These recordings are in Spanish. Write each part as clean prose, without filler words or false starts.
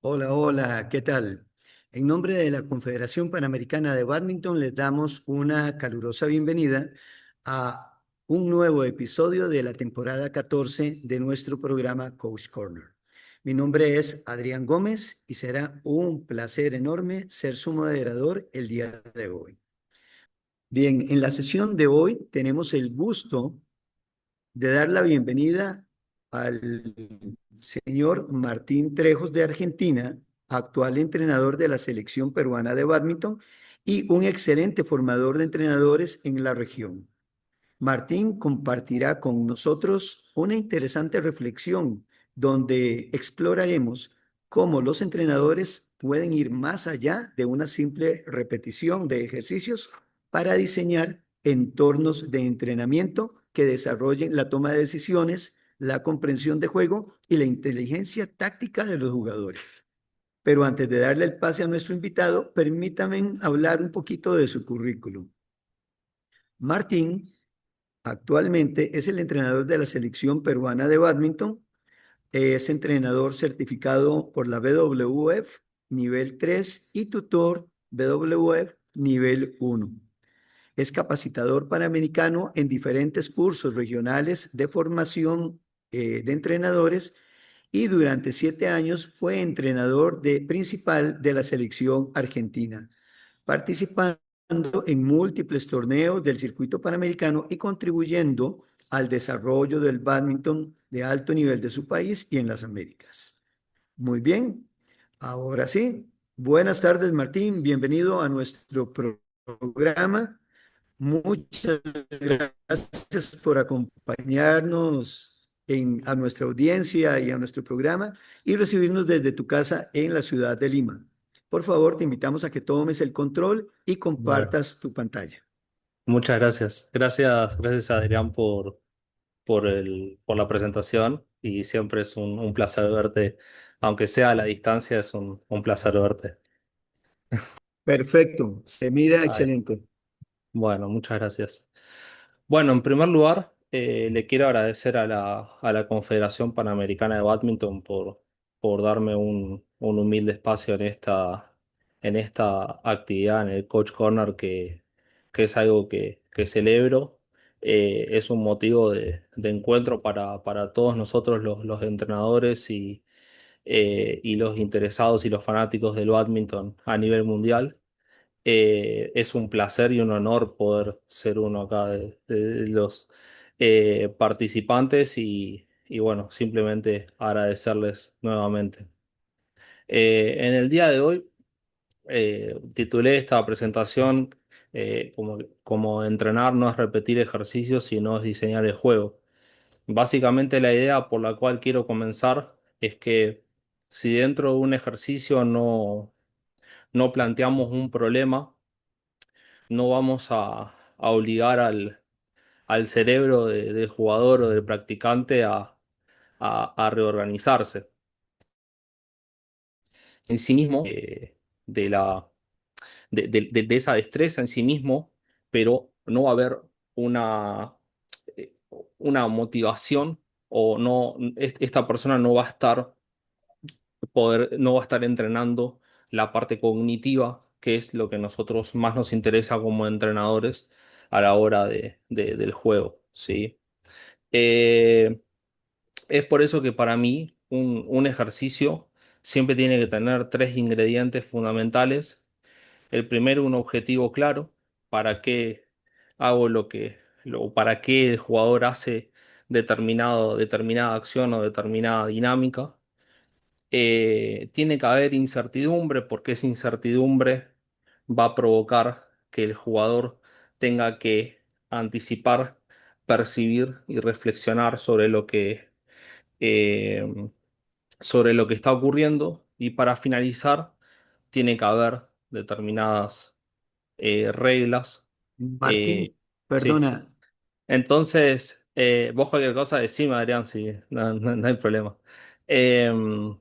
Hola, hola, ¿qué tal? En nombre de la Confederación Panamericana de Bádminton les damos una calurosa bienvenida a un nuevo episodio de la temporada 14 de nuestro programa Coach Corner. Mi nombre es Adrián Gómez y será un placer enorme ser su moderador el día de hoy. Bien, en la sesión de hoy tenemos el gusto de dar la bienvenida al señor Martín Trejos de Argentina, actual entrenador de la selección peruana de bádminton y un excelente formador de entrenadores en la región. Martín compartirá con nosotros una interesante reflexión donde exploraremos cómo los entrenadores pueden ir más allá de una simple repetición de ejercicios para diseñar entornos de entrenamiento que desarrollen la toma de decisiones, la comprensión de juego y la inteligencia táctica de los jugadores. Pero antes de darle el pase a nuestro invitado, permítame hablar un poquito de su currículum. Martín actualmente es el entrenador de la selección peruana de bádminton. Es entrenador certificado por la WWF nivel 3 y tutor WWF nivel 1. Es capacitador panamericano en diferentes cursos regionales de formación de entrenadores y durante 7 años fue entrenador principal de la selección argentina, participando en múltiples torneos del circuito panamericano y contribuyendo al desarrollo del bádminton de alto nivel de su país y en las Américas. Muy bien, ahora sí. Buenas tardes, Martín. Bienvenido a nuestro programa. Muchas gracias por acompañarnos a nuestra audiencia y a nuestro programa y recibirnos desde tu casa en la ciudad de Lima. Por favor, te invitamos a que tomes el control y Bueno, compartas tu pantalla. muchas gracias. Gracias Adrián por la presentación y siempre es un placer verte, aunque sea a la distancia, es un placer verte. Perfecto, se mira Ay, excelente. bueno, muchas gracias. Bueno, en primer lugar, le quiero agradecer a la Confederación Panamericana de Bádminton por darme un humilde espacio en esta actividad, en el Coach Corner, que es algo que celebro. Es un motivo de encuentro para todos nosotros los entrenadores y los interesados y los fanáticos del bádminton a nivel mundial. Es un placer y un honor poder ser uno acá de los participantes y bueno, simplemente agradecerles nuevamente. En el día de hoy titulé esta presentación como entrenar no es repetir ejercicios, sino es diseñar el juego. Básicamente la idea por la cual quiero comenzar es que si dentro de un ejercicio no planteamos un problema, no vamos a obligar al cerebro del jugador o del practicante a reorganizarse en sí mismo, de de esa destreza en sí mismo, pero no va a haber una, eh, una motivación o no, esta persona no va a estar entrenando la parte cognitiva, que es lo que nosotros más nos interesa como entrenadores a la hora del juego, ¿sí? Eh, es por eso que para mí un ejercicio siempre tiene que tener tres ingredientes fundamentales. El primero, un objetivo claro, para qué hago para qué el jugador hace determinada acción o determinada dinámica. Tiene que haber incertidumbre porque esa incertidumbre va a provocar que el jugador tenga que anticipar, percibir y reflexionar eh, sobre lo que está ocurriendo. Y para finalizar, tiene que haber determinadas reglas. Martín, Eh, sí. perdona, Entonces, vos cualquier cosa decime, Adrián, sí, no hay problema. Em,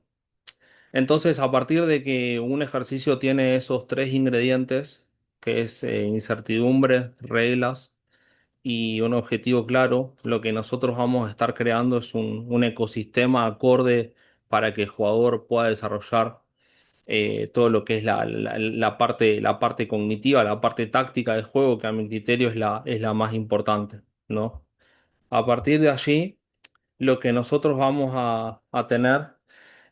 entonces, a partir de que un ejercicio tiene esos tres ingredientes, que es incertidumbre, reglas y un objetivo claro, lo que nosotros vamos a estar creando es un ecosistema acorde para que el jugador pueda desarrollar todo lo que es la parte cognitiva, la parte táctica del juego, que a mi criterio es la más importante, ¿no? A partir de allí, lo que nosotros vamos a tener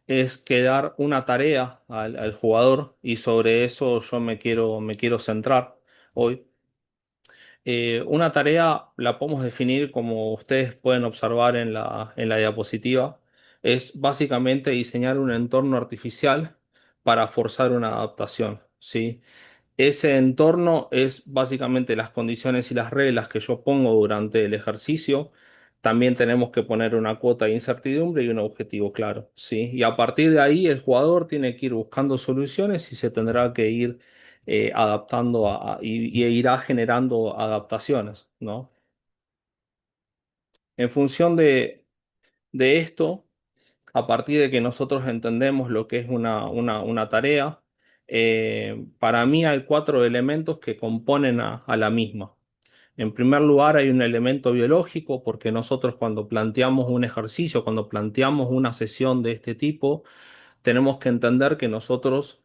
es que dar una tarea al jugador, y sobre eso yo me quiero centrar hoy. Una tarea la podemos definir como ustedes pueden observar en la diapositiva. Es básicamente diseñar un entorno artificial para forzar una adaptación, ¿sí? Ese entorno es básicamente las condiciones y las reglas que yo pongo durante el ejercicio. También tenemos que poner una cuota de incertidumbre y un objetivo claro, ¿sí? Y a partir de ahí el jugador tiene que ir buscando soluciones y se tendrá que ir adaptando y irá generando adaptaciones, ¿no? En función de esto, a partir de que nosotros entendemos lo que es una tarea, para mí hay cuatro elementos que componen a la misma. En primer lugar, hay un elemento biológico, porque nosotros cuando planteamos un ejercicio, cuando planteamos una sesión de este tipo, tenemos que entender que nosotros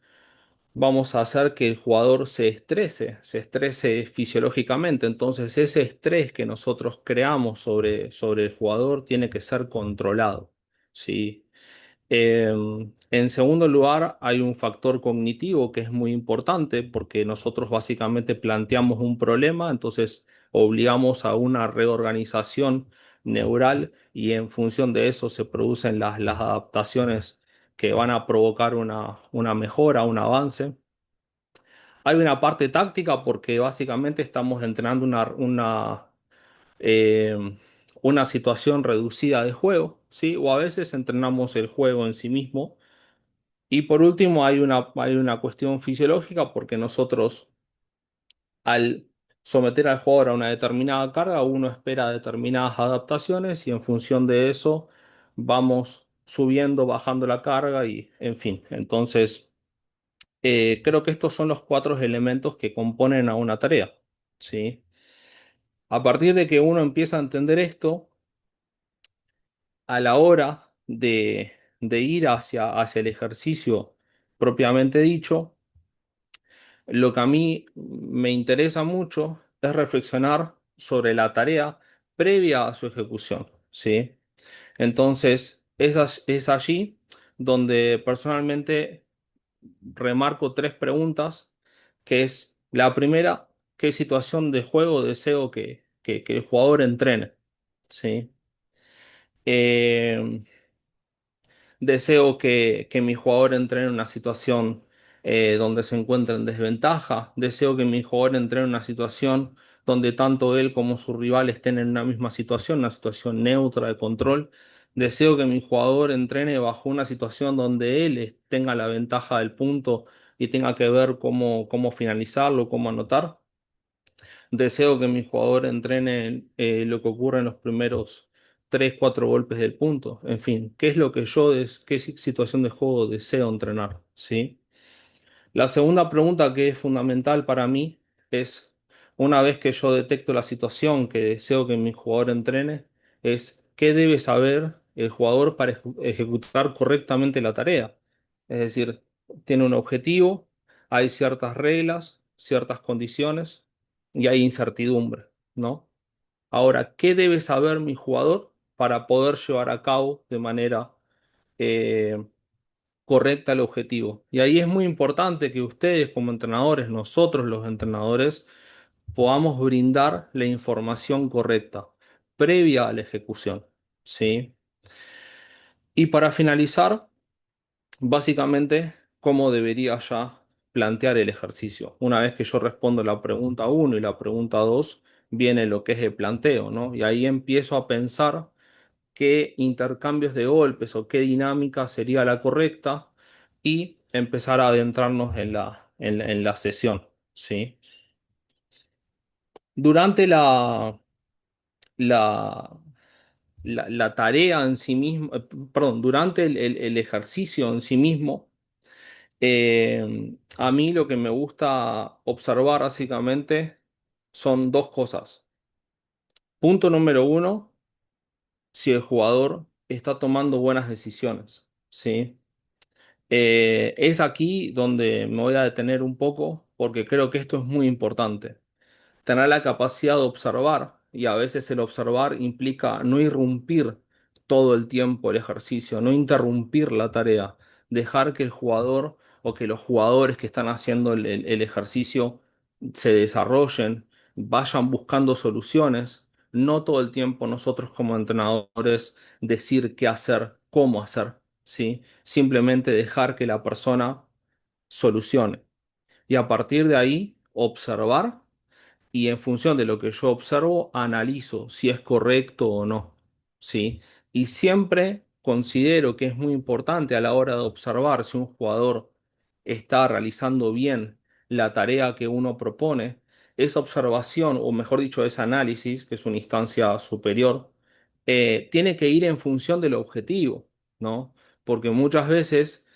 vamos a hacer que el jugador se estrese fisiológicamente. Entonces, ese estrés que nosotros creamos sobre el jugador tiene que ser controlado, ¿sí? Eh, en segundo lugar, hay un factor cognitivo que es muy importante, porque nosotros básicamente planteamos un problema, entonces obligamos a una reorganización neural, y en función de eso se producen las adaptaciones que van a provocar una mejora, un avance. Hay una parte táctica, porque básicamente estamos entrenando eh, una situación reducida de juego, ¿sí? O a veces entrenamos el juego en sí mismo. Y por último, hay una cuestión fisiológica, porque nosotros, al someter al jugador a una determinada carga, uno espera determinadas adaptaciones, y en función de eso vamos subiendo, bajando la carga y, en fin. Entonces, creo que estos son los cuatro elementos que componen a una tarea, ¿sí? A partir de que uno empieza a entender esto, a la hora de ir hacia el ejercicio propiamente dicho, lo que a mí me interesa mucho es reflexionar sobre la tarea previa a su ejecución, ¿sí? Entonces, es allí donde personalmente remarco tres preguntas, que es la primera: ¿qué situación de juego deseo que el jugador entrene? ¿Sí? Eh, Deseo que mi jugador entre en una situación donde se encuentra en desventaja. Deseo que mi jugador entre en una situación donde tanto él como su rival estén en una misma situación, una situación neutra de control. Deseo que mi jugador entrene bajo una situación donde él tenga la ventaja del punto y tenga que ver cómo finalizarlo, cómo anotar. Deseo que mi jugador entrene lo que ocurre en los primeros 3 4 golpes del punto. En fin, ¿qué es lo que qué situación de juego deseo entrenar? ¿Sí? La segunda pregunta, que es fundamental para mí, es: una vez que yo detecto la situación que deseo que mi jugador entrene, es ¿qué debe saber el jugador para ejecutar correctamente la tarea? Es decir, tiene un objetivo, hay ciertas reglas, ciertas condiciones y hay incertidumbre, ¿no? Ahora, ¿qué debe saber mi jugador para poder llevar a cabo de manera eh, correcta el objetivo? Y ahí es muy importante que ustedes como entrenadores, nosotros los entrenadores, podamos brindar la información correcta previa a la ejecución, ¿sí? Y para finalizar, básicamente, ¿cómo debería ya plantear el ejercicio? Una vez que yo respondo la pregunta uno y la pregunta 2, viene lo que es el planteo, ¿no? Y ahí empiezo a pensar qué intercambios de golpes o qué dinámica sería la correcta, y empezar a adentrarnos en la sesión, ¿sí? Durante la, la tarea en sí mismo, perdón, durante el ejercicio en sí mismo, a mí lo que me gusta observar básicamente son dos cosas. Punto número uno: si el jugador está tomando buenas decisiones, ¿sí? Es aquí donde me voy a detener un poco porque creo que esto es muy importante. Tener la capacidad de observar, y a veces el observar implica no irrumpir todo el tiempo el ejercicio, no interrumpir la tarea, dejar que el jugador o que los jugadores que están haciendo el ejercicio se desarrollen, vayan buscando soluciones, no todo el tiempo nosotros como entrenadores decir qué hacer, cómo hacer, ¿sí? Simplemente dejar que la persona solucione y a partir de ahí observar y en función de lo que yo observo, analizo si es correcto o no, ¿sí? Y siempre considero que es muy importante a la hora de observar si un jugador está realizando bien la tarea que uno propone, esa observación, o mejor dicho, ese análisis, que es una instancia superior, tiene que ir en función del objetivo, ¿no? Porque muchas veces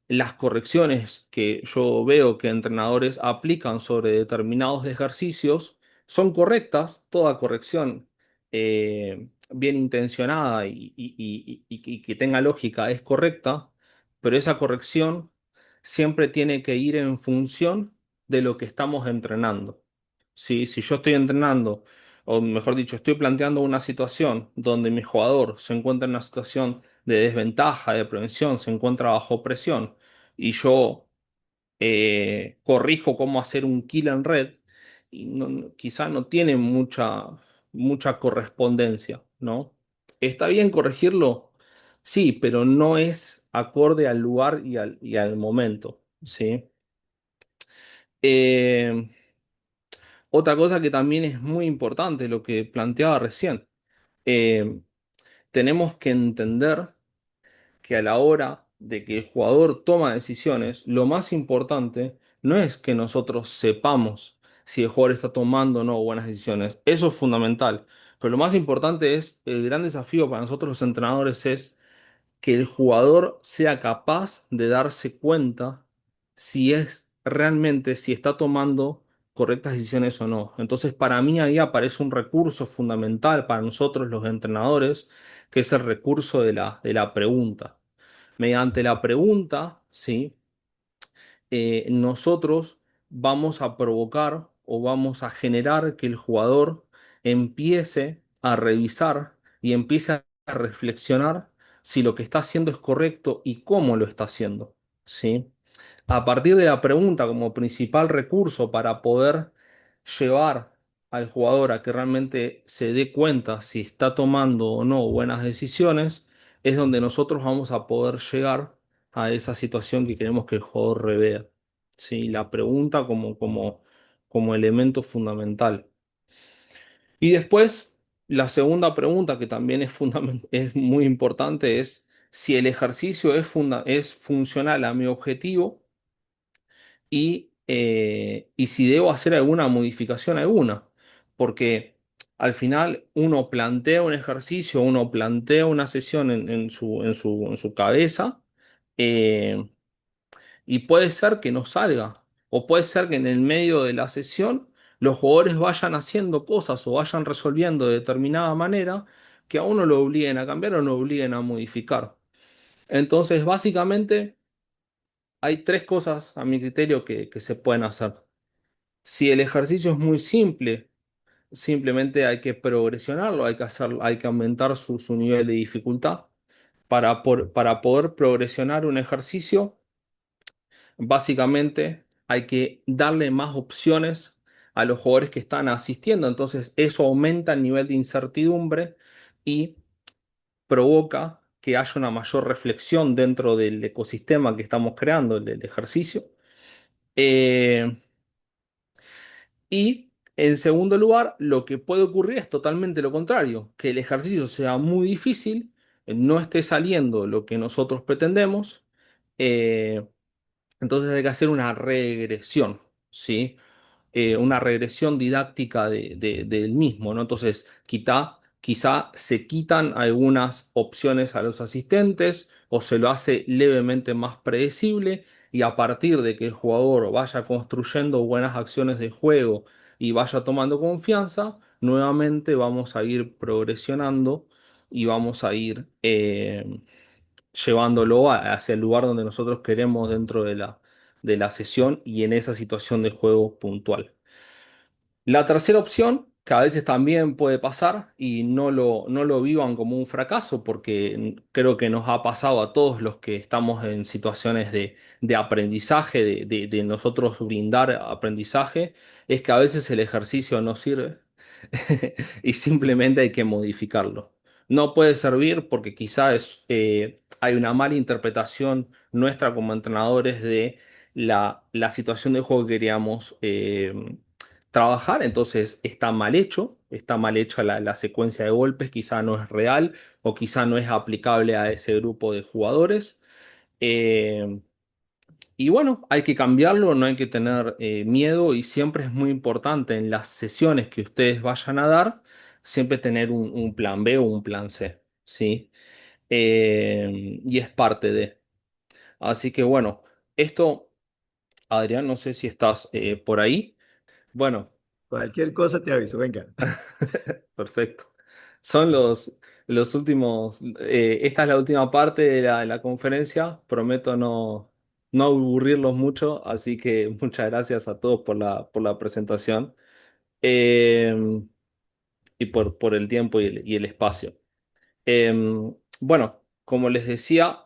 las correcciones que yo veo que entrenadores aplican sobre determinados ejercicios son correctas, toda corrección bien intencionada y que tenga lógica es correcta, pero esa corrección siempre tiene que ir en función de lo que estamos entrenando. ¿Sí? Si yo estoy entrenando, o mejor dicho, estoy planteando una situación donde mi jugador se encuentra en una situación de desventaja, de prevención, se encuentra bajo presión, y yo corrijo cómo hacer un kill en red, y quizá no tiene mucha correspondencia, ¿no? ¿Está bien corregirlo? Sí, pero no es acorde al lugar y al momento, ¿sí? Eh, Otra cosa que también es muy importante, lo que planteaba recién, eh, tenemos que entender que a la hora de que el jugador toma decisiones, lo más importante no es que nosotros sepamos si el jugador está tomando o no buenas decisiones. Eso es fundamental. Pero lo más importante es, el gran desafío para nosotros los entrenadores es que el jugador sea capaz de darse cuenta si es realmente, si está tomando correctas decisiones o no. Entonces, para mí ahí aparece un recurso fundamental para nosotros los entrenadores, que es el recurso de la pregunta. Mediante la pregunta, ¿sí? Nosotros vamos a provocar o vamos a generar que el jugador empiece a revisar y empiece a reflexionar si lo que está haciendo es correcto y cómo lo está haciendo, ¿sí? A partir de la pregunta como principal recurso para poder llevar al jugador a que realmente se dé cuenta si está tomando o no buenas decisiones, es donde nosotros vamos a poder llegar a esa situación que queremos que el jugador revea. ¿Sí? La pregunta como elemento fundamental. Y después, la segunda pregunta que también es muy importante es si el ejercicio es funcional a mi objetivo y si debo hacer alguna modificación alguna. Porque al final uno plantea un ejercicio, uno plantea una sesión en su cabeza, eh, y puede ser que no salga. O puede ser que en el medio de la sesión los jugadores vayan haciendo cosas o vayan resolviendo de determinada manera que a uno lo obliguen a cambiar o lo obliguen a modificar. Entonces, básicamente, hay tres cosas a mi criterio que se pueden hacer. Si el ejercicio es muy simple, simplemente hay que progresionarlo, hay que aumentar su nivel de dificultad. Para poder progresionar un ejercicio, básicamente hay que darle más opciones a los jugadores que están asistiendo. Entonces, eso aumenta el nivel de incertidumbre y provoca que haya una mayor reflexión dentro del ecosistema que estamos creando, el del ejercicio. Eh, Y en segundo lugar, lo que puede ocurrir es totalmente lo contrario, que el ejercicio sea muy difícil, no esté saliendo lo que nosotros pretendemos, eh, entonces hay que hacer una regresión, ¿sí? Una regresión didáctica del mismo, ¿no? Entonces, quizá se quitan algunas opciones a los asistentes o se lo hace levemente más predecible y a partir de que el jugador vaya construyendo buenas acciones de juego y vaya tomando confianza, nuevamente vamos a ir progresionando y vamos a ir llevándolo hacia el lugar donde nosotros queremos dentro de la sesión y en esa situación de juego puntual. La tercera opción, que a veces también puede pasar y no lo vivan como un fracaso, porque creo que nos ha pasado a todos los que estamos en situaciones de aprendizaje, de nosotros brindar aprendizaje, es que a veces el ejercicio no sirve y simplemente hay que modificarlo. No puede servir porque quizás hay una mala interpretación nuestra como entrenadores de la situación de juego que queríamos trabajar, entonces está mal hecha la secuencia de golpes, quizá no es real o quizá no es aplicable a ese grupo de jugadores. Eh, y bueno, hay que cambiarlo, no hay que tener miedo y siempre es muy importante en las sesiones que ustedes vayan a dar, siempre tener un plan B o un plan C, ¿sí? Y es parte de. Así que bueno, esto, Adrián, no sé si estás por ahí. Bueno. Cualquier cosa te aviso, venga. Perfecto. Son los últimos, esta es la última parte de la conferencia. Prometo no aburrirlos mucho, así que muchas gracias a todos por la presentación eh, y por el tiempo y el espacio. Eh, bueno, como les decía,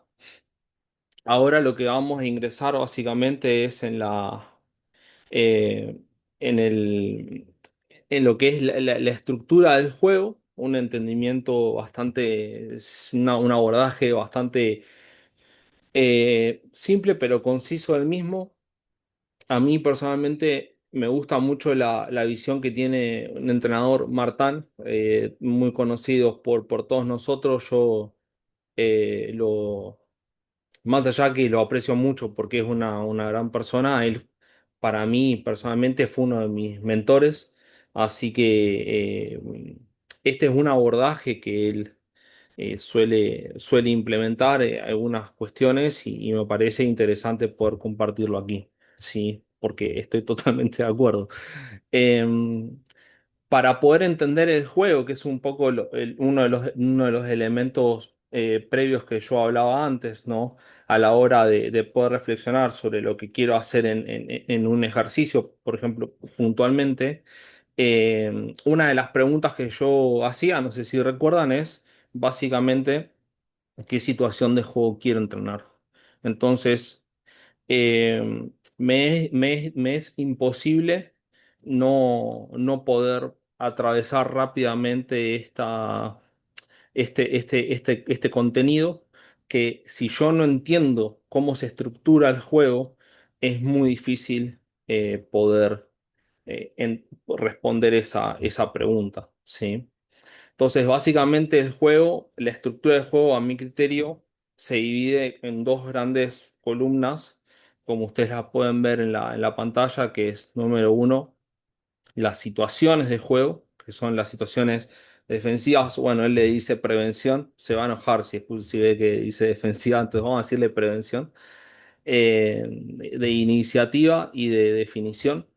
ahora lo que vamos a ingresar básicamente es eh, en en lo que es la estructura del juego, un entendimiento bastante, un abordaje bastante simple pero conciso del mismo. A mí personalmente me gusta mucho la visión que tiene un entrenador, Martán, muy conocido por todos nosotros. Yo lo más allá que lo aprecio mucho porque es una gran persona, él para mí personalmente fue uno de mis mentores, así que este es un abordaje que él suele implementar algunas cuestiones y me parece interesante poder compartirlo aquí, sí, porque estoy totalmente de acuerdo. Em, para poder entender el juego, que es un poco uno de los elementos previos que yo hablaba antes, ¿no? A la hora de poder reflexionar sobre lo que quiero hacer en un ejercicio, por ejemplo, puntualmente, una de las preguntas que yo hacía, no sé si recuerdan, es básicamente qué situación de juego quiero entrenar. Entonces, me es imposible no poder atravesar rápidamente este contenido, que si yo no entiendo cómo se estructura el juego, es muy difícil poder responder esa pregunta, ¿sí? Entonces, básicamente el juego, la estructura del juego, a mi criterio, se divide en dos grandes columnas, como ustedes las pueden ver en la pantalla, que es número uno, las situaciones de juego, que son las situaciones defensivas. Bueno, él le dice prevención, se va a enojar si ve que dice defensiva, entonces vamos a decirle prevención, de iniciativa y de definición.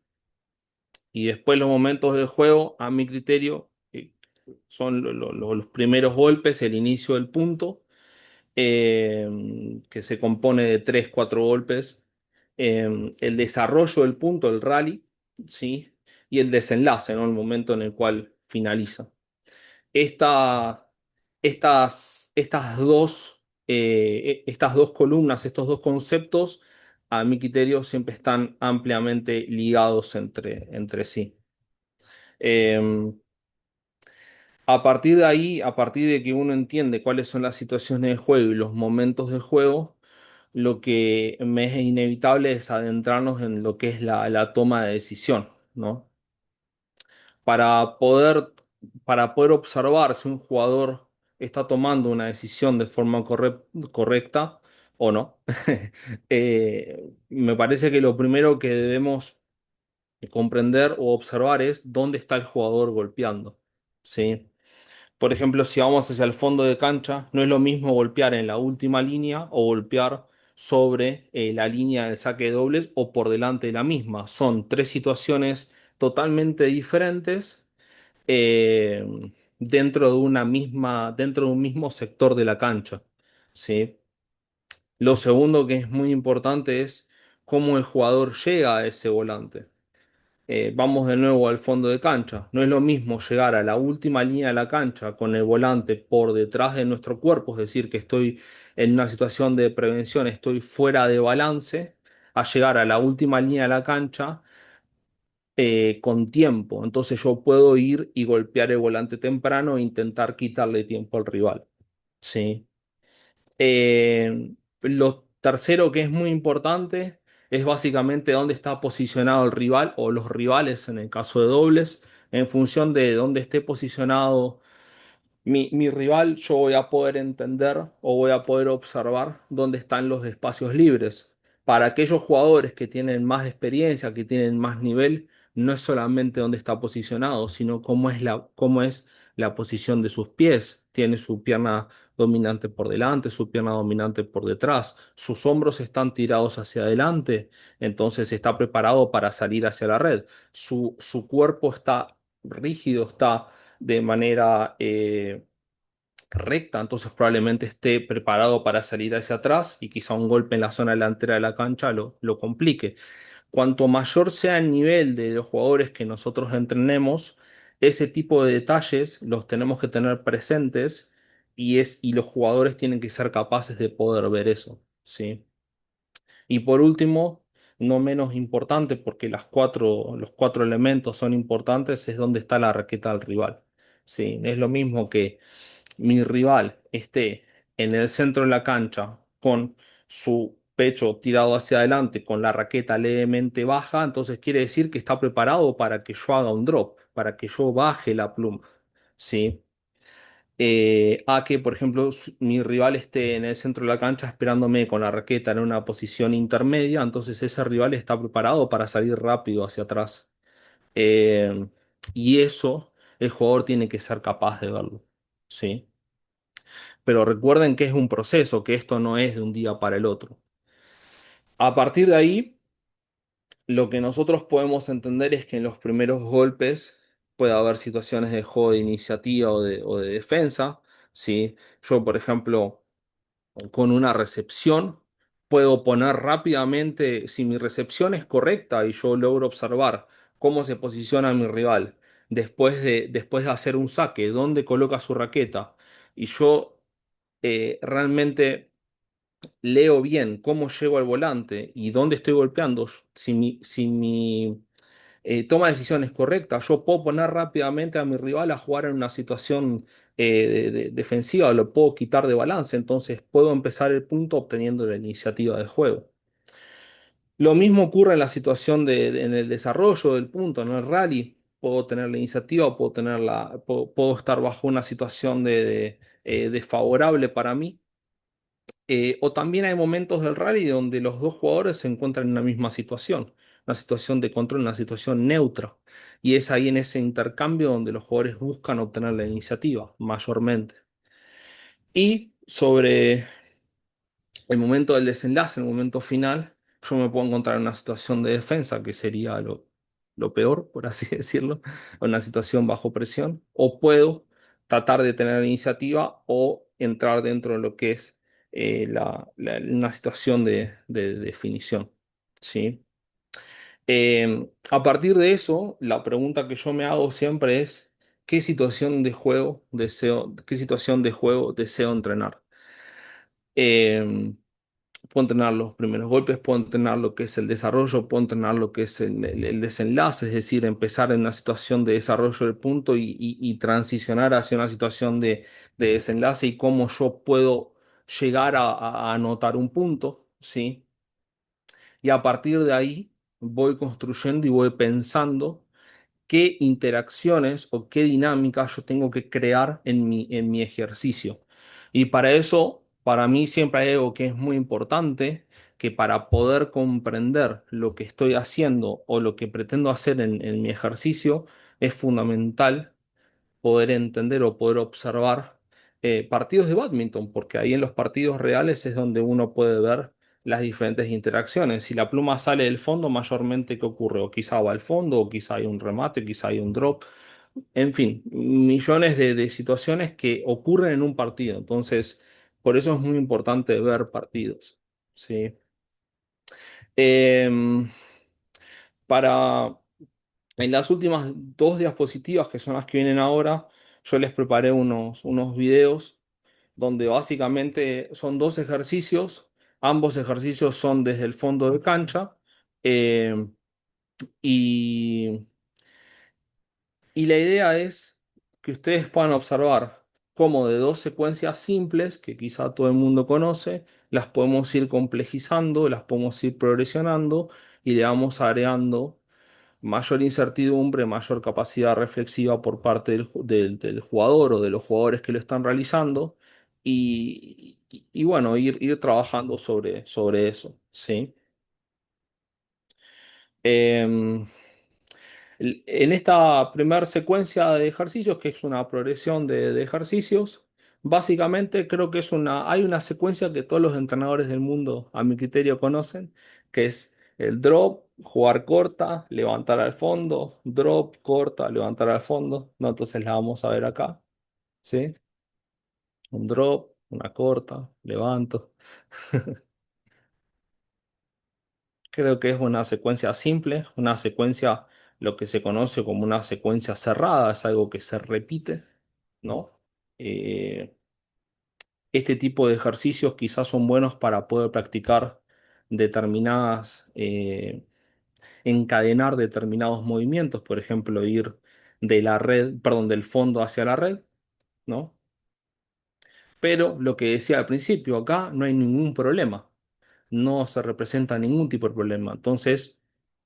Y después los momentos del juego, a mi criterio, son los primeros golpes, el inicio del punto, que se compone de tres, cuatro golpes, el desarrollo del punto, el rally, ¿sí? Y el desenlace, ¿no? El momento en el cual finaliza. Esta, estas dos columnas, estos dos conceptos, a mi criterio, siempre están ampliamente ligados entre sí. Em, a partir de ahí, a partir de que uno entiende cuáles son las situaciones de juego y los momentos de juego, lo que me es inevitable es adentrarnos en lo que es la toma de decisión, ¿no? Para poder, para poder observar si un jugador está tomando una decisión de forma correcta o no. Me parece que lo primero que debemos comprender o observar es dónde está el jugador golpeando, ¿sí? Por ejemplo, si vamos hacia el fondo de cancha, no es lo mismo golpear en la última línea o golpear sobre la línea del saque de dobles o por delante de la misma. Son tres situaciones totalmente diferentes dentro de una misma, dentro de un mismo sector de la cancha. ¿Sí? Lo segundo que es muy importante es cómo el jugador llega a ese volante. Vamos de nuevo al fondo de cancha. No es lo mismo llegar a la última línea de la cancha con el volante por detrás de nuestro cuerpo, es decir, que estoy en una situación de prevención, estoy fuera de balance, a llegar a la última línea de la cancha con tiempo. Entonces yo puedo ir y golpear el volante temprano e intentar quitarle tiempo al rival. Sí. Lo tercero que es muy importante es básicamente dónde está posicionado el rival o los rivales en el caso de dobles. En función de dónde esté posicionado mi rival, yo voy a poder entender o voy a poder observar dónde están los espacios libres. Para aquellos jugadores que tienen más experiencia, que tienen más nivel, no es solamente dónde está posicionado, sino cómo es la posición de sus pies. Tiene su pierna dominante por delante, su pierna dominante por detrás, sus hombros están tirados hacia adelante, entonces está preparado para salir hacia la red. Su cuerpo está rígido, está de manera recta, entonces probablemente esté preparado para salir hacia atrás y quizá un golpe en la zona delantera de la cancha lo complique. Cuanto mayor sea el nivel de los jugadores que nosotros entrenemos, ese tipo de detalles los tenemos que tener presentes y los jugadores tienen que ser capaces de poder ver eso, ¿sí? Y por último, no menos importante, porque los cuatro elementos son importantes, es dónde está la raqueta del rival. Sí, es lo mismo que mi rival esté en el centro de la cancha con su pecho tirado hacia adelante, con la raqueta levemente baja, entonces quiere decir que está preparado para que yo haga un drop, para que yo baje la pluma. ¿Sí? A que, por ejemplo, mi rival esté en el centro de la cancha esperándome con la raqueta en una posición intermedia, entonces ese rival está preparado para salir rápido hacia atrás. Eh, y eso el jugador tiene que ser capaz de verlo. ¿Sí? Pero recuerden que es un proceso, que esto no es de un día para el otro. A partir de ahí, lo que nosotros podemos entender es que en los primeros golpes puede haber situaciones de juego de iniciativa o de defensa. ¿Sí? Yo, por ejemplo, con una recepción, puedo poner rápidamente, si mi recepción es correcta y yo logro observar cómo se posiciona mi rival después de hacer un saque, dónde coloca su raqueta, y yo realmente leo bien cómo llego al volante y dónde estoy golpeando, si mi toma de decisión es correcta, yo puedo poner rápidamente a mi rival a jugar en una situación defensiva, lo puedo quitar de balance, entonces puedo empezar el punto obteniendo la iniciativa de juego. Lo mismo ocurre en la situación en el desarrollo del punto, en el rally. Puedo tener la iniciativa, puedo estar bajo una situación desfavorable para mí. O también hay momentos del rally donde los dos jugadores se encuentran en una misma situación, una situación de control, una situación neutra. Y es ahí en ese intercambio donde los jugadores buscan obtener la iniciativa, mayormente. Y sobre el momento del desenlace, el momento final, yo me puedo encontrar en una situación de defensa, que sería lo peor, por así decirlo, una situación bajo presión, o puedo tratar de tener la iniciativa o entrar dentro de lo que es una situación de definición. ¿Sí? A partir de eso, la pregunta que yo me hago siempre es, qué situación de juego deseo entrenar? Em, Puedo entrenar los primeros golpes, puedo entrenar lo que es el desarrollo, puedo entrenar lo que es el desenlace, es decir, empezar en una situación de desarrollo del punto y transicionar hacia una situación de desenlace y cómo yo puedo llegar a anotar un punto, ¿sí? Y a partir de ahí voy construyendo y voy pensando qué interacciones o qué dinámicas yo tengo que crear en mi ejercicio. Y para eso, para mí siempre hay algo que es muy importante, que para poder comprender lo que estoy haciendo o lo que pretendo hacer en mi ejercicio, es fundamental poder entender o poder observar partidos de bádminton, porque ahí en los partidos reales es donde uno puede ver las diferentes interacciones. Si la pluma sale del fondo, mayormente, ¿qué ocurre? O quizá va al fondo, o quizá hay un remate, quizá hay un drop. En fin, millones de situaciones que ocurren en un partido. Entonces, por eso es muy importante ver partidos. ¿sí? Em, para en las últimas dos diapositivas, que son las que vienen ahora, yo les preparé unos videos donde básicamente son dos ejercicios. Ambos ejercicios son desde el fondo de cancha. em, y Y la idea es que ustedes puedan observar cómo de dos secuencias simples, que quizá todo el mundo conoce, las podemos ir complejizando, las podemos ir progresionando y le vamos agregando mayor incertidumbre, mayor capacidad reflexiva por parte del jugador o de los jugadores que lo están realizando y bueno, ir trabajando sobre eso, ¿sí? Em, En esta primera secuencia de ejercicios, que es una progresión de ejercicios, básicamente creo que hay una secuencia que todos los entrenadores del mundo, a mi criterio, conocen, que es el drop, jugar corta, levantar al fondo, drop, corta, levantar al fondo. No, entonces la vamos a ver acá, ¿sí? Un drop, una corta, levanto. Creo que es una secuencia simple, una secuencia, lo que se conoce como una secuencia cerrada, es algo que se repite, ¿no? Eh, este tipo de ejercicios quizás son buenos para poder practicar determinadas, encadenar determinados movimientos, por ejemplo, ir de la red, perdón, del fondo hacia la red, ¿no? Pero lo que decía al principio, acá no hay ningún problema, no se representa ningún tipo de problema. Entonces,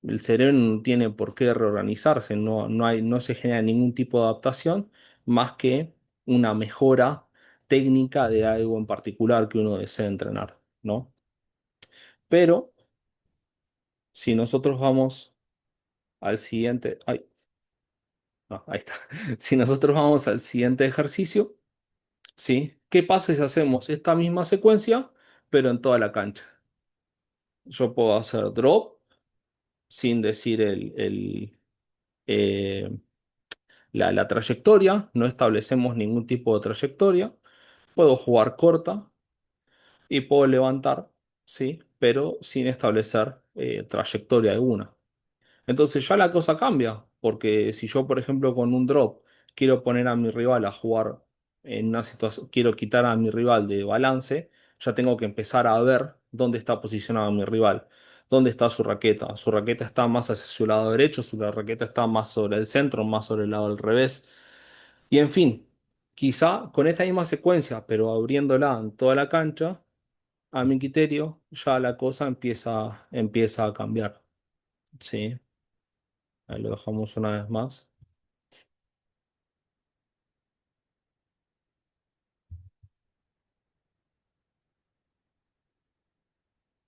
el cerebro no tiene por qué reorganizarse, no se genera ningún tipo de adaptación más que una mejora técnica de algo en particular que uno desea entrenar, ¿no? Pero si nosotros vamos al siguiente, ay, no, ahí está. Si nosotros vamos al siguiente ejercicio, ¿sí? ¿Qué pasa si hacemos esta misma secuencia, pero en toda la cancha? Yo puedo hacer drop sin decir eh, la trayectoria, no establecemos ningún tipo de trayectoria. Puedo jugar corta y puedo levantar, ¿sí? Pero sin establecer trayectoria alguna. Entonces ya la cosa cambia, porque si yo, por ejemplo, con un drop quiero poner a mi rival a jugar en una situación, quiero quitar a mi rival de balance, ya tengo que empezar a ver dónde está posicionado mi rival, dónde está su raqueta. Su raqueta está más hacia su lado derecho, su raqueta está más sobre el centro, más sobre el lado del revés. Y en fin, quizá con esta misma secuencia, pero abriéndola en toda la cancha, a mi criterio, ya la cosa empieza a cambiar. ¿Sí? Ahí lo dejamos una vez más.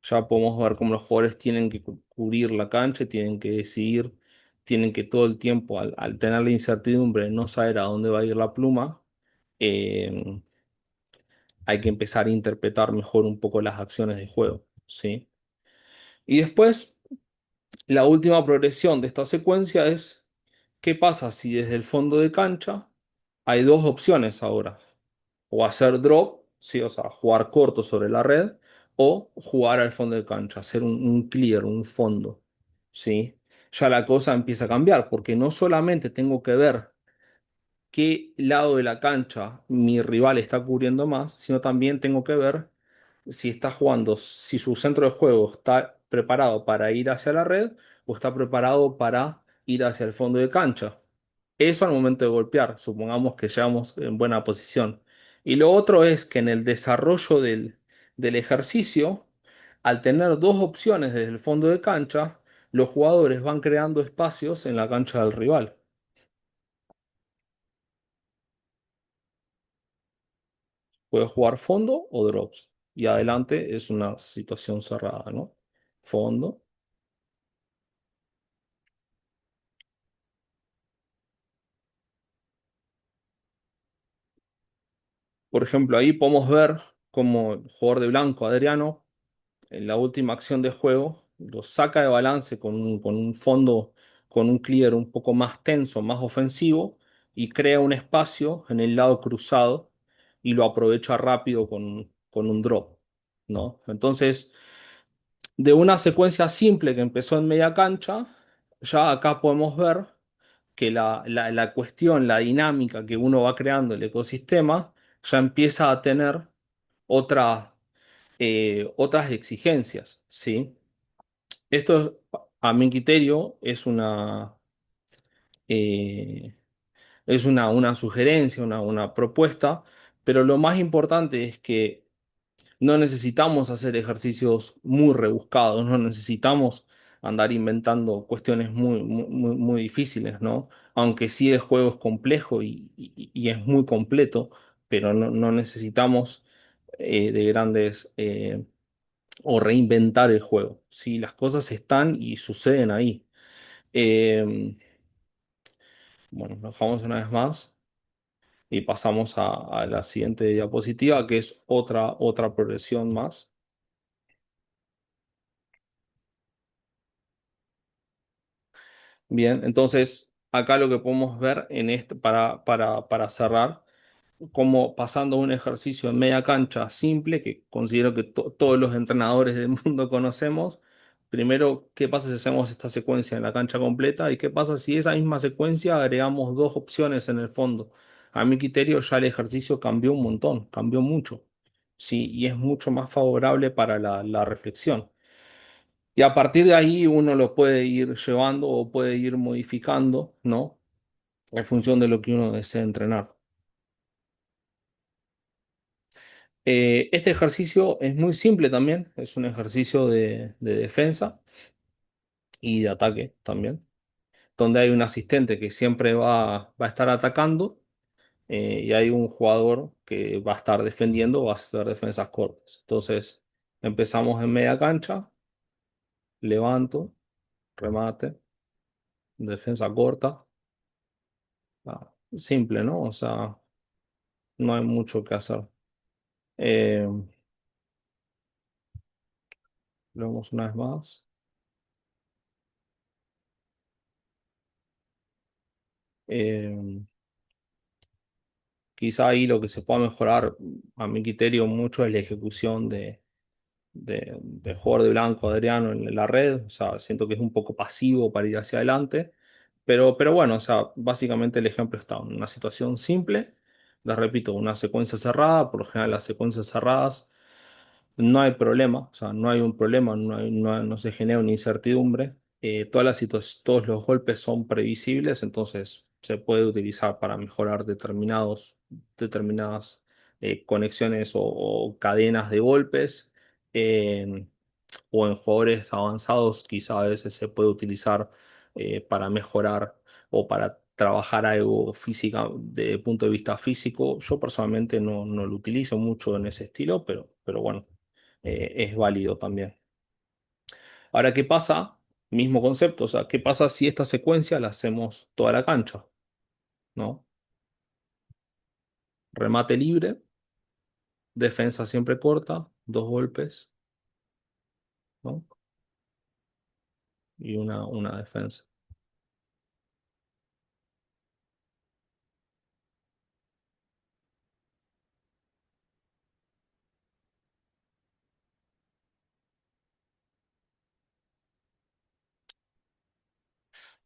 Ya podemos ver cómo los jugadores tienen que cubrir la cancha, tienen que decidir, tienen que todo el tiempo, al tener la incertidumbre de no saber a dónde va a ir la pluma, eh, hay que empezar a interpretar mejor un poco las acciones de juego, ¿sí? Y después, la última progresión de esta secuencia es, ¿qué pasa si desde el fondo de cancha hay dos opciones ahora? O hacer drop, ¿sí? O sea, jugar corto sobre la red, o jugar al fondo de cancha, hacer un clear, un fondo, ¿sí? Ya la cosa empieza a cambiar, porque no solamente tengo que ver qué lado de la cancha mi rival está cubriendo más, sino también tengo que ver si está jugando, si su centro de juego está preparado para ir hacia la red o está preparado para ir hacia el fondo de cancha. Eso al momento de golpear, supongamos que llegamos en buena posición. Y lo otro es que en el desarrollo del ejercicio, al tener dos opciones desde el fondo de cancha, los jugadores van creando espacios en la cancha del rival. Puede jugar fondo o drops. Y adelante es una situación cerrada, ¿no? Fondo. Por ejemplo, ahí podemos ver como el jugador de blanco, Adriano, en la última acción de juego, lo saca de balance con un fondo, con un clear un poco más tenso, más ofensivo, y crea un espacio en el lado cruzado y lo aprovecha rápido con un drop, ¿no? Entonces, de una secuencia simple que empezó en media cancha, ya acá podemos ver que la cuestión, la dinámica que uno va creando el ecosistema, ya empieza a tener otras, otras exigencias, ¿sí? Esto, a mi criterio, eh, es una sugerencia, una propuesta, pero lo más importante es que no necesitamos hacer ejercicios muy rebuscados, no necesitamos andar inventando cuestiones muy difíciles, ¿no? Aunque sí el juego es complejo y es muy completo, pero no necesitamos de grandes o reinventar el juego. Sí, las cosas están y suceden ahí. Eh, bueno, nos vamos una vez más y pasamos a la siguiente diapositiva, que es otra progresión más. Bien, entonces acá lo que podemos ver en este, para cerrar, como pasando un ejercicio en media cancha simple, que considero que todos los entrenadores del mundo conocemos. Primero, ¿qué pasa si hacemos esta secuencia en la cancha completa? ¿Y qué pasa si esa misma secuencia agregamos dos opciones en el fondo? A mi criterio ya el ejercicio cambió un montón, cambió mucho, ¿sí? Y es mucho más favorable para la reflexión. Y a partir de ahí uno lo puede ir llevando o puede ir modificando, ¿no? En función de lo que uno desee entrenar. Este ejercicio es muy simple también, es un ejercicio de defensa y de ataque también, donde hay un asistente que siempre va a estar atacando y hay un jugador que va a estar defendiendo o va a hacer defensas cortas. Entonces, empezamos en media cancha, levanto, remate, defensa corta. Simple, ¿no? O sea, no hay mucho que hacer. Eh, lo vemos una vez más. Eh, Quizá ahí lo que se pueda mejorar, a mi criterio, mucho es la ejecución del jugador de blanco Adriano en la red. O sea, siento que es un poco pasivo para ir hacia adelante. Pero bueno, o sea, básicamente el ejemplo está en una situación simple. Les repito, una secuencia cerrada. Por lo general, las secuencias cerradas no hay problema, o sea, no hay un problema, no se genera una incertidumbre. Todos los golpes son previsibles, entonces se puede utilizar para mejorar determinadas conexiones o cadenas de golpes. eh, o en jugadores avanzados, quizá a veces se puede utilizar para mejorar o para trabajar algo física, de punto de vista físico. Yo personalmente no lo utilizo mucho en ese estilo, pero bueno, es válido también. Ahora, ¿qué pasa? Mismo concepto, o sea, ¿qué pasa si esta secuencia la hacemos toda la cancha? ¿No? Remate libre, defensa siempre corta, dos golpes, ¿no? Y una defensa.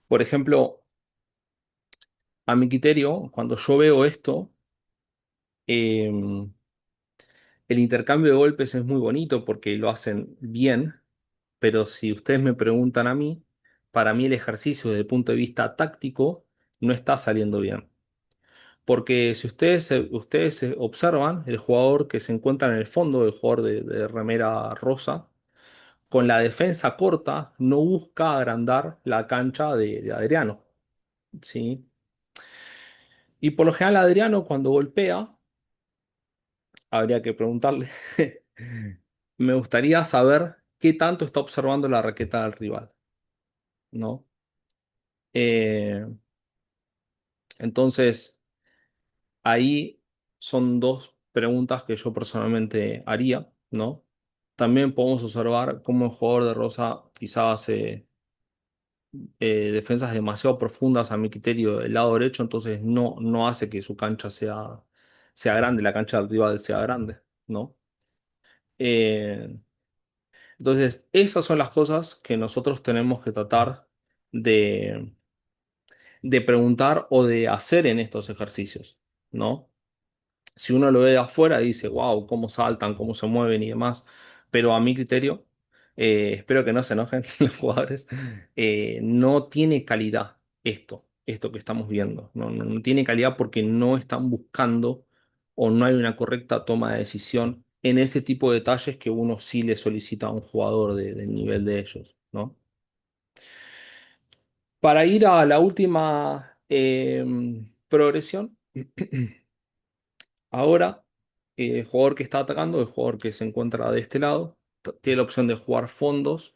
Por ejemplo, a mi criterio, cuando yo veo esto, em, el intercambio de golpes es muy bonito porque lo hacen bien, pero si ustedes me preguntan a mí, para mí el ejercicio desde el punto de vista táctico no está saliendo bien. Porque si ustedes observan, el jugador que se encuentra en el fondo, el jugador de remera rosa, con la defensa corta no busca agrandar la cancha de Adriano, ¿sí? Y por lo general Adriano cuando golpea, habría que preguntarle. Me gustaría saber qué tanto está observando la raqueta del rival, ¿no? Eh, entonces, ahí son dos preguntas que yo personalmente haría, ¿no? También podemos observar cómo el jugador de Rosa quizás hace defensas demasiado profundas a mi criterio del lado derecho, entonces no hace que su cancha sea grande, la cancha del rival sea grande, ¿no? Eh, entonces, esas son las cosas que nosotros tenemos que tratar de, de preguntar o de hacer en estos ejercicios, ¿no? Si uno lo ve de afuera, dice, wow, cómo saltan, cómo se mueven y demás. Pero a mi criterio, espero que no se enojen los jugadores, no tiene calidad esto que estamos viendo. No tiene calidad porque no están buscando o no hay una correcta toma de decisión en ese tipo de detalles que uno sí le solicita a un jugador del nivel de ellos, ¿no? Para ir a la última progresión. Ahora, el jugador que está atacando, el jugador que se encuentra de este lado, tiene la opción de jugar fondos,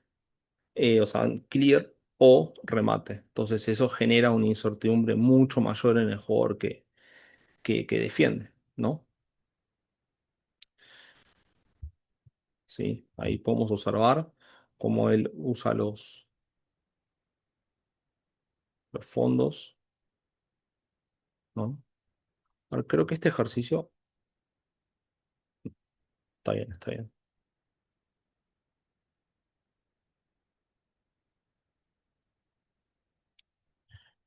o sea, clear o remate. Entonces eso genera una incertidumbre mucho mayor en el jugador que defiende, ¿no? Sí, ahí podemos observar cómo él usa los fondos, ¿no? Ahora, creo que este ejercicio está bien, está bien.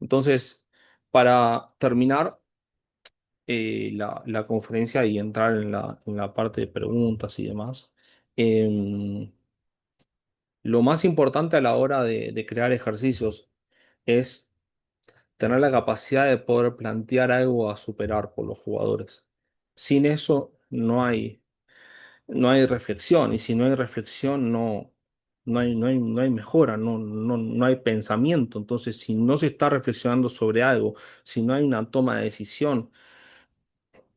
Entonces, para terminar la conferencia y entrar en la parte de preguntas y demás. em, lo más importante a la hora de crear ejercicios es tener la capacidad de poder plantear algo a superar por los jugadores. Sin eso no hay reflexión, y si no hay reflexión no hay mejora, no hay pensamiento. Entonces, si no se está reflexionando sobre algo, si no hay una toma de decisión,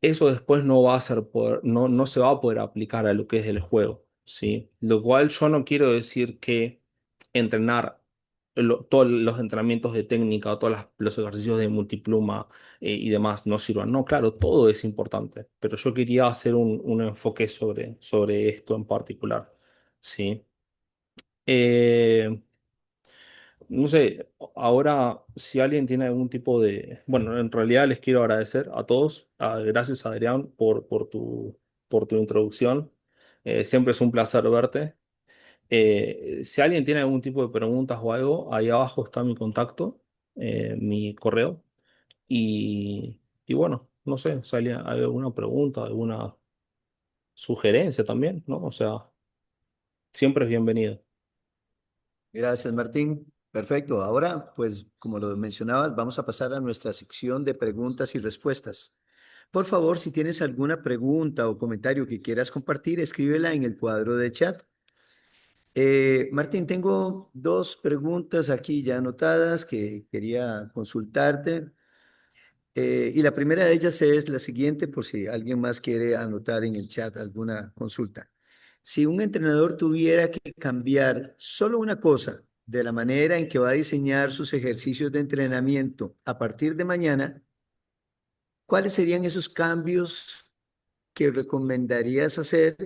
eso después no va a ser no se va a poder aplicar a lo que es el juego, ¿sí? Lo cual yo no quiero decir que entrenar todos los entrenamientos de técnica o todos los ejercicios de multipluma y demás no sirvan. No, claro, todo es importante, pero yo quería hacer un enfoque sobre esto en particular, ¿sí? Eh, no sé, ahora si alguien tiene algún tipo de... Bueno, en realidad les quiero agradecer a todos. Gracias Adrián por tu introducción. Siempre es un placer verte. Si alguien tiene algún tipo de preguntas o algo, ahí abajo está mi contacto, mi correo. Y bueno, no sé si alguien hay alguna pregunta, alguna sugerencia también, ¿no? O sea, siempre es bienvenido. Gracias, Martín. Perfecto. Ahora, pues, como lo mencionabas, vamos a pasar a nuestra sección de preguntas y respuestas. Por favor, si tienes alguna pregunta o comentario que quieras compartir, escríbela en el cuadro de chat. Martín, tengo dos preguntas aquí ya anotadas que quería consultarte. Y la primera de ellas es la siguiente, por si alguien más quiere anotar en el chat alguna consulta. Si un entrenador tuviera que cambiar solo una cosa de la manera en que va a diseñar sus ejercicios de entrenamiento a partir de mañana, ¿cuáles serían esos cambios que recomendarías hacer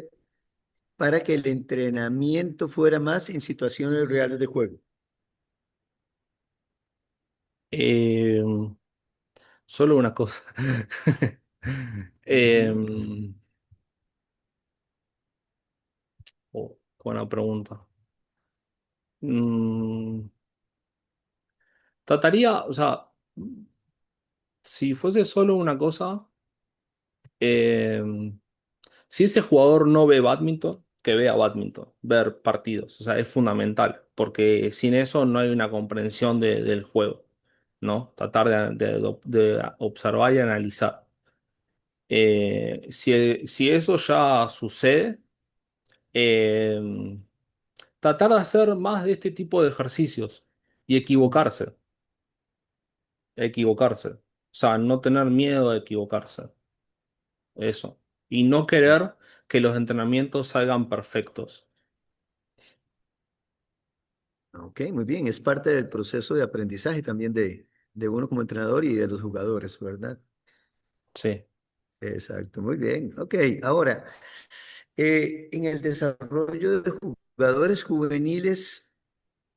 para que el entrenamiento fuera más en situaciones reales de juego? Eh, Solo una cosa. Ujú. Em, buena pregunta. Mm, trataría, o sea, si fuese solo una cosa, em, si ese jugador no ve badminton, que vea badminton, ver partidos, o sea, es fundamental, porque sin eso no hay una comprensión del juego, ¿no? Tratar de observar y analizar. Si eso ya sucede, em, tratar de hacer más de este tipo de ejercicios y equivocarse. O sea, no tener miedo a equivocarse. Eso. Y no querer que los entrenamientos salgan perfectos. Ok, muy bien. Es parte del proceso de aprendizaje también de uno como entrenador y de los jugadores, ¿verdad? Sí. Exacto, muy bien. Ok, ahora, en el desarrollo de jugadores juveniles,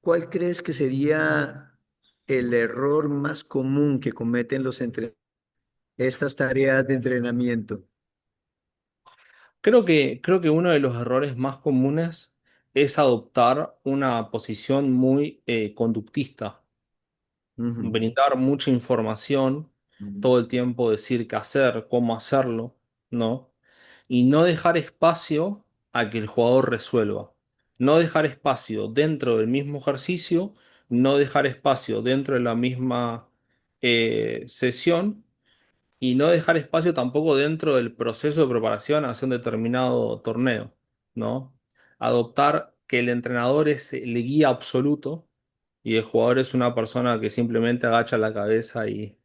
¿cuál crees que sería el error más común que cometen estas tareas de entrenamiento? Creo que uno de los errores más comunes es adoptar una posición muy conductista, Ujú. brindar mucha información, todo el tiempo decir qué hacer, cómo hacerlo, ¿no? Y no dejar espacio a que el jugador resuelva. No dejar espacio dentro del mismo ejercicio, no dejar espacio dentro de la misma sesión y no dejar espacio tampoco dentro del proceso de preparación hacia un determinado torneo, ¿no? Adoptar que el entrenador es el guía absoluto y el jugador es una persona que simplemente agacha la cabeza y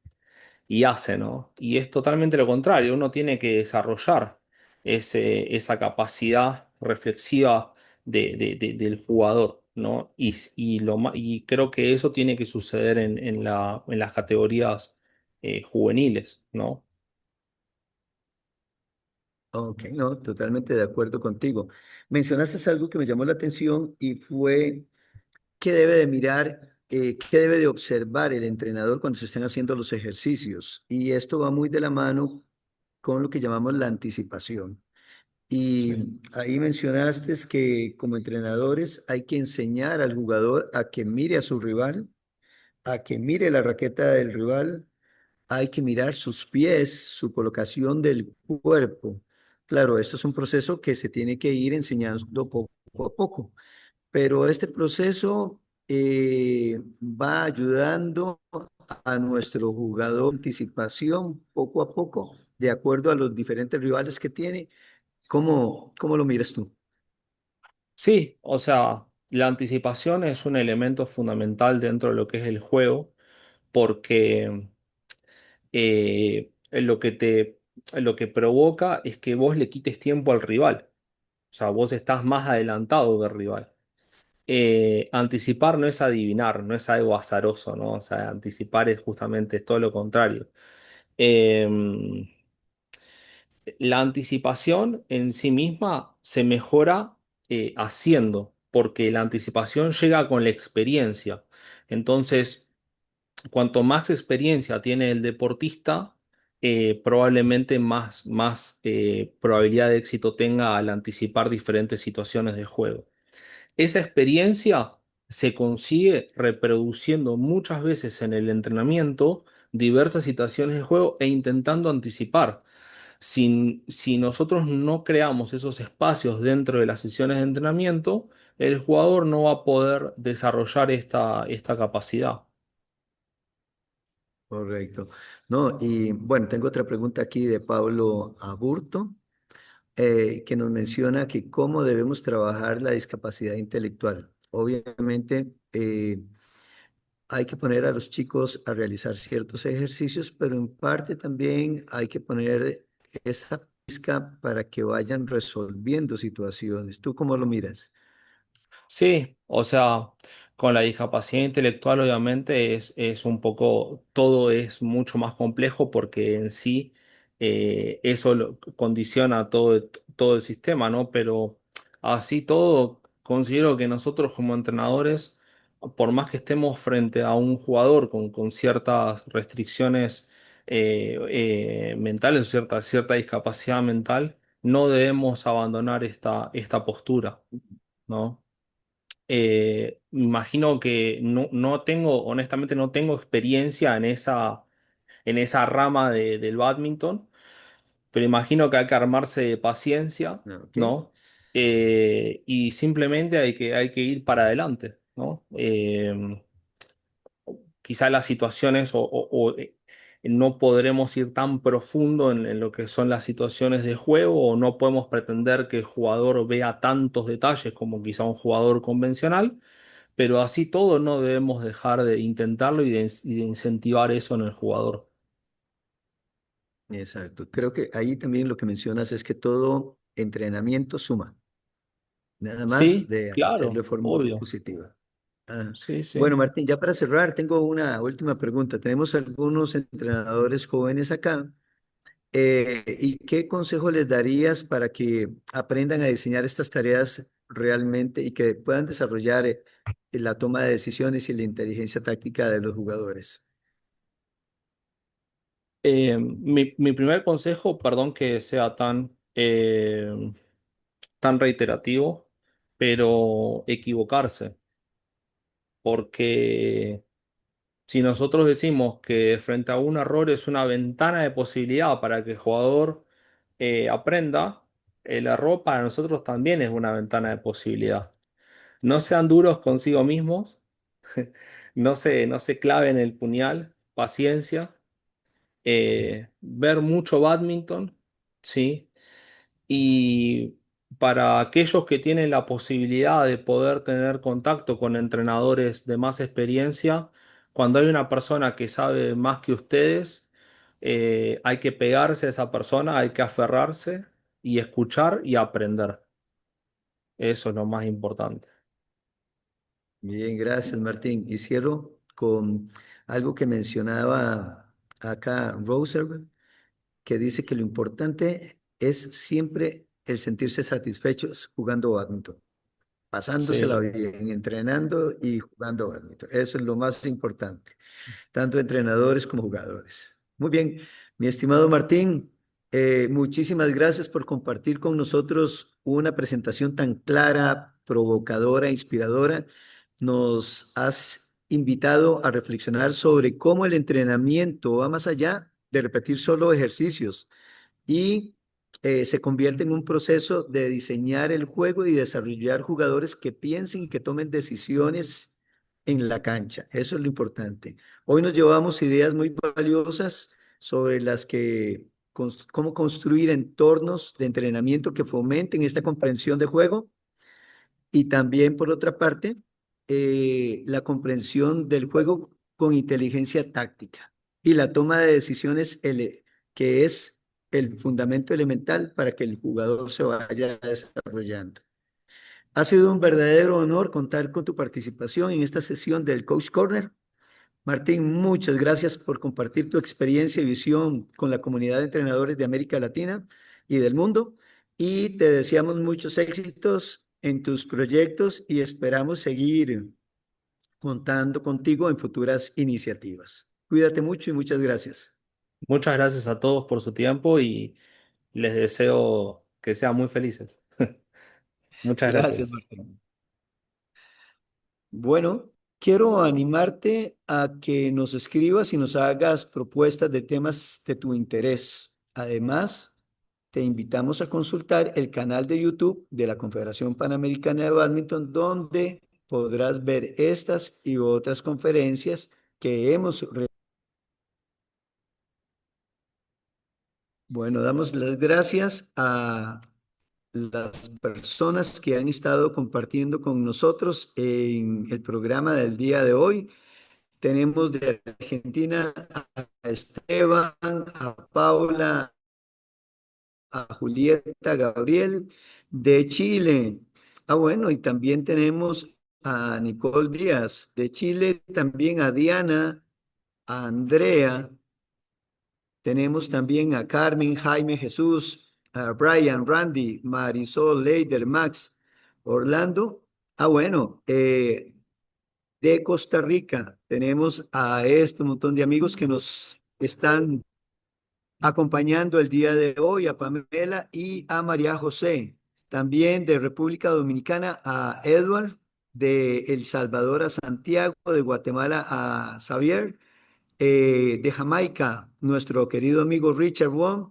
hace, ¿no? Y es totalmente lo contrario, uno tiene que desarrollar esa capacidad reflexiva del jugador, ¿no? Y creo que eso tiene que suceder en las categorías juveniles, ¿no? Ok, no, totalmente de acuerdo contigo. Mencionaste algo que me llamó la atención y fue qué debe de mirar, qué debe de observar el entrenador cuando se estén haciendo los ejercicios. Y esto va muy de la mano con lo que llamamos la anticipación. Y Sí. ahí mencionaste que como entrenadores hay que enseñar al jugador a que mire a su rival, a que mire la raqueta del rival, hay que mirar sus pies, su colocación del cuerpo. Claro, esto es un proceso que se tiene que ir enseñando poco a poco, pero este proceso va ayudando a nuestro jugador anticipación poco a poco, de acuerdo a los diferentes rivales que tiene. ¿Cómo lo miras tú? Sí, o sea, la anticipación es un elemento fundamental dentro de lo que es el juego, porque lo que provoca es que vos le quites tiempo al rival. O sea, vos estás más adelantado que el rival. Anticipar no es adivinar, no es algo azaroso, ¿no? O sea, anticipar es justamente todo lo contrario. Eh, la anticipación en sí misma se mejora haciendo, porque la anticipación llega con la experiencia. Entonces, cuanto más experiencia tiene el deportista, probablemente más probabilidad de éxito tenga al anticipar diferentes situaciones de juego. Esa experiencia se consigue reproduciendo muchas veces en el entrenamiento diversas situaciones de juego e intentando anticipar. Si nosotros no creamos esos espacios dentro de las sesiones de entrenamiento, el jugador no va a poder desarrollar esta capacidad. Correcto. No, y bueno, tengo otra pregunta aquí de Pablo Aburto, que nos menciona que cómo debemos trabajar la discapacidad intelectual. Obviamente, hay que poner a los chicos a realizar ciertos ejercicios, pero en parte también hay que poner esa pizca para que vayan resolviendo situaciones. ¿Tú cómo lo miras? Sí, o sea, con la discapacidad intelectual obviamente es un poco, todo es mucho más complejo porque en sí condiciona todo el sistema, ¿no? Pero así todo, considero que nosotros como entrenadores, por más que estemos frente a un jugador con ciertas restricciones mentales o cierta discapacidad mental, no debemos abandonar esta postura, ¿no? Imagino que no tengo, honestamente no tengo experiencia en esa rama del bádminton, pero imagino que hay que armarse de paciencia, Ok, ¿no? Y simplemente hay que ir para adelante, ¿no? Quizá las situaciones no podremos ir tan profundo en lo que son las situaciones de juego o no podemos pretender que el jugador vea tantos detalles como quizá un jugador convencional, pero así todo no debemos dejar de intentarlo y de incentivar eso en el jugador. exacto. Creo que ahí también lo que mencionas es que todo entrenamiento suma, nada más Sí, de hacerlo claro, de forma obvio. positiva. Ah, Sí, sí. bueno, Martín, ya para cerrar, tengo una última pregunta. Tenemos algunos entrenadores jóvenes acá. ¿Y qué consejo les darías para que aprendan a diseñar estas tareas realmente y que puedan desarrollar la toma de decisiones y la inteligencia táctica de los jugadores? Mi primer consejo, perdón que sea tan eh, tan reiterativo, pero equivocarse, porque si nosotros decimos que frente a un error es una ventana de posibilidad para que el jugador aprenda, el error para nosotros también es una ventana de posibilidad. No sean duros consigo mismos, no se claven el puñal, paciencia, ver mucho bádminton, ¿sí? Y para aquellos que tienen la posibilidad de poder tener contacto con entrenadores de más experiencia, cuando hay una persona que sabe más que ustedes, hay que pegarse a esa persona, hay que aferrarse y escuchar y aprender. Eso es lo más importante. Bien, gracias, Martín. Y cierro con algo que mencionaba acá Roosevelt, que dice que lo importante es siempre el sentirse satisfechos jugando badminton, pasándosela Sí. bien, entrenando y jugando badminton. Eso es lo más importante, tanto entrenadores como jugadores. Muy bien, mi estimado Martín, muchísimas gracias por compartir con nosotros una presentación tan clara, provocadora, inspiradora. Nos has invitado a reflexionar sobre cómo el entrenamiento va más allá de repetir solo ejercicios y se convierte en un proceso de diseñar el juego y desarrollar jugadores que piensen y que tomen decisiones en la cancha. Eso es lo importante. Hoy nos llevamos ideas muy valiosas sobre las que cómo construir entornos de entrenamiento que fomenten esta comprensión de juego y también, por otra parte, la comprensión del juego con inteligencia táctica y la toma de decisiones, que es el fundamento elemental para que el jugador se vaya desarrollando. Ha sido un verdadero honor contar con tu participación en esta sesión del Coach Corner. Martín, muchas gracias por compartir tu experiencia y visión con la comunidad de entrenadores de América Latina y del mundo. Y te deseamos muchos éxitos en tus proyectos y esperamos seguir contando contigo en futuras iniciativas. Cuídate mucho y muchas gracias. Muchas gracias a todos por su tiempo y les deseo que sean muy felices. Muchas Gracias, gracias. Martín. Bueno, quiero animarte a que nos escribas y nos hagas propuestas de temas de tu interés. Además, te invitamos a consultar el canal de YouTube de la Confederación Panamericana de Bádminton, donde podrás ver estas y otras conferencias que hemos. Bueno, damos las gracias a las personas que han estado compartiendo con nosotros en el programa del día de hoy. Tenemos de Argentina a Esteban, a Paula, a Julieta, a Gabriel, de Chile. Ah, bueno, y también tenemos a Nicole Díaz, de Chile, también a Diana, a Andrea, tenemos también a Carmen, Jaime, Jesús, a Brian, Randy, Marisol, Leider, Max, Orlando. Ah, bueno, de Costa Rica tenemos a este montón de amigos que nos están acompañando el día de hoy, a Pamela y a María José. También de República Dominicana a Edward, de El Salvador a Santiago, de Guatemala a Xavier, de Jamaica, nuestro querido amigo Richard Wong,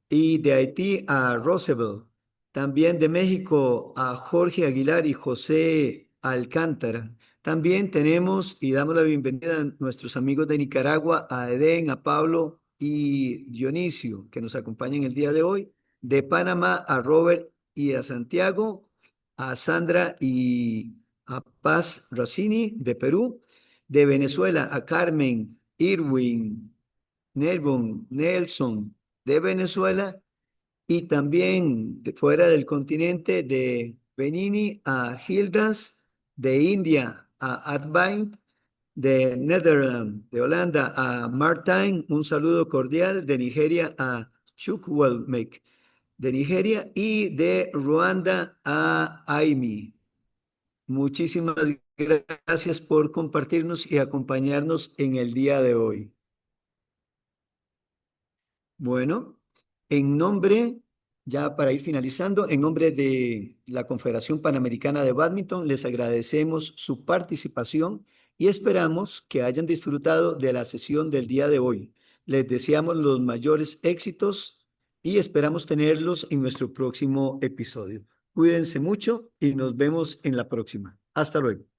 y de Haití a Roosevelt. También de México a Jorge Aguilar y José Alcántara. También tenemos y damos la bienvenida a nuestros amigos de Nicaragua, a Edén, a Pablo y Dionisio, que nos acompañan el día de hoy. De Panamá a Robert y a Santiago, a Sandra y a Paz Rossini de Perú. De Venezuela a Carmen, Irwin, Nelbon, Nelson de Venezuela y también fuera del continente de Benini a Hildas, de India a Advain, de Netherlands, de Holanda a Martijn, un saludo cordial, de Nigeria a Chukwuemeka, de Nigeria y de Ruanda a Aimi. Muchísimas gracias por compartirnos y acompañarnos en el día de hoy. Bueno, en nombre Ya para ir finalizando, en nombre de la Confederación Panamericana de Bádminton, les agradecemos su participación y esperamos que hayan disfrutado de la sesión del día de hoy. Les deseamos los mayores éxitos y esperamos tenerlos en nuestro próximo episodio. Cuídense mucho y nos vemos en la próxima. Hasta luego.